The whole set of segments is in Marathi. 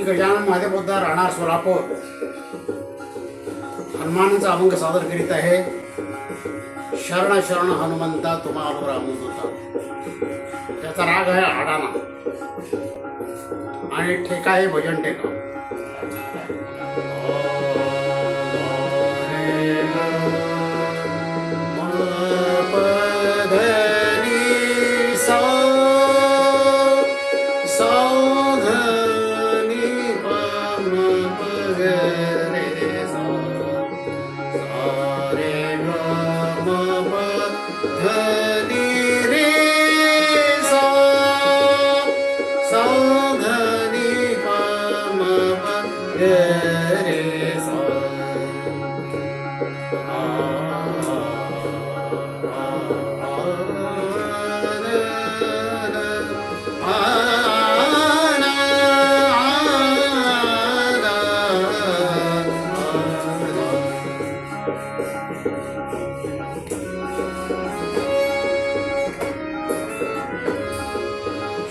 गजानन महादेव पोद्दार राहणार सोलापूर हनुमानाचा अभंग सादर करीत आहे. शरण शरण हनुमंता तुम्हा रामदूता. त्याचा राग आहे आडाना आणि ठेका आहे भजन ठेका.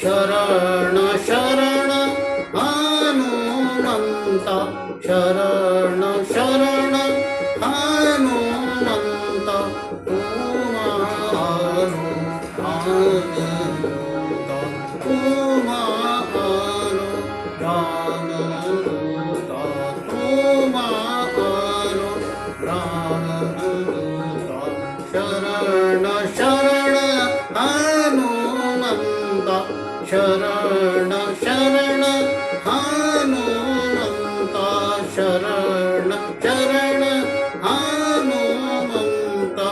शरण शरण हनुमंता शरण शरण हनुमंता शरण शरण हनुमंता शरण शरण हनुमंता शरण शरण हनुमंता.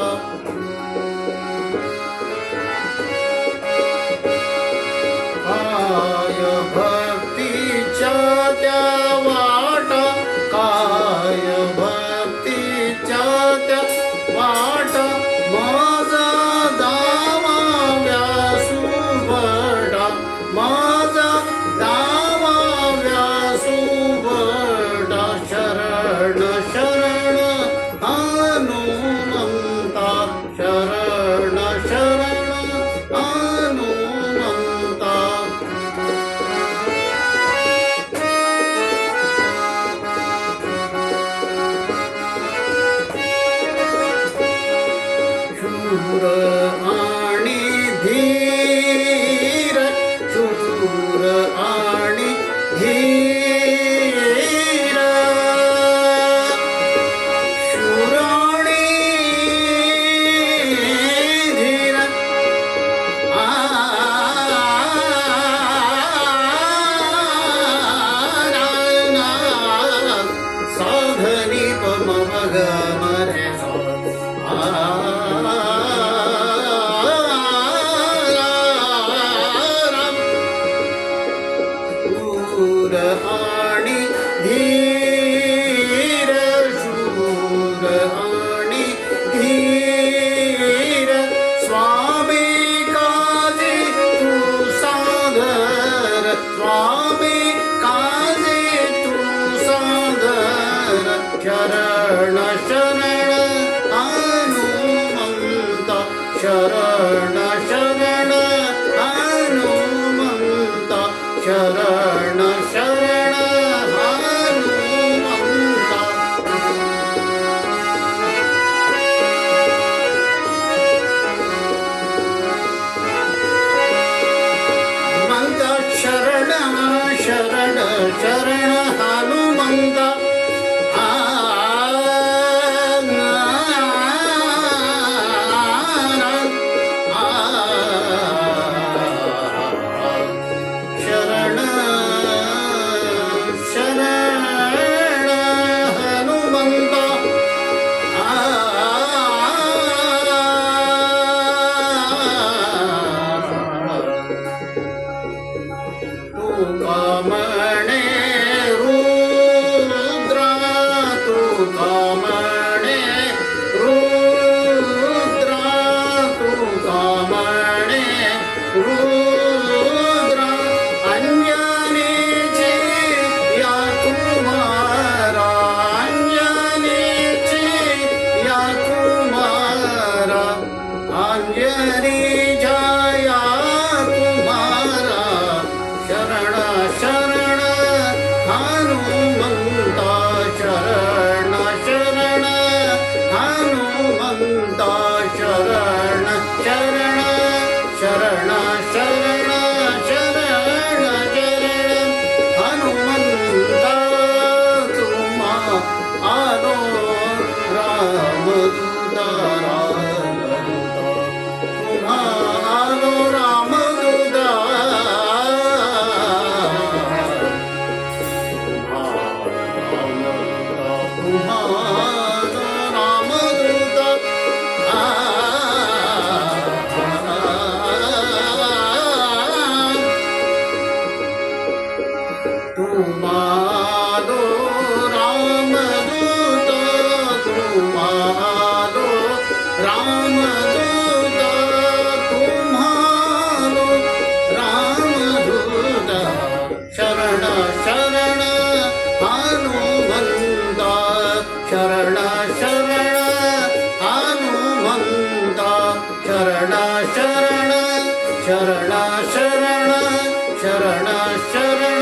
काय भक्तीच्या त्या वाटा काय भक्तीच्या त्या वाटा माझा दावा व्यासुभटा माझा दावा व्यासुभटा. शरण शरण हनुमंता शरण शरण हनुमंता. शूर आणि धीर शूर आणि धीर शूर आणि धीर साधनी पम मग मरे शूर आणि धीर शूर आणि धीर स्वामी काजी तू सादर स्वामी काजी तू सादर. शरण शरण हनुमंता शरण शरण हनुमंता शरण शरण हनुमंता. मंता शरण शरण शरण हनुमंता. शरण शरण हनुमंता. तुका म्हणे तुम्हारो रामदूत तुम्हारो रामदूत तुम्हारो रामदूत शरण शरण हनुमंत शरण शरण हनुमंत शरण शरण शरण शरण शरण शरण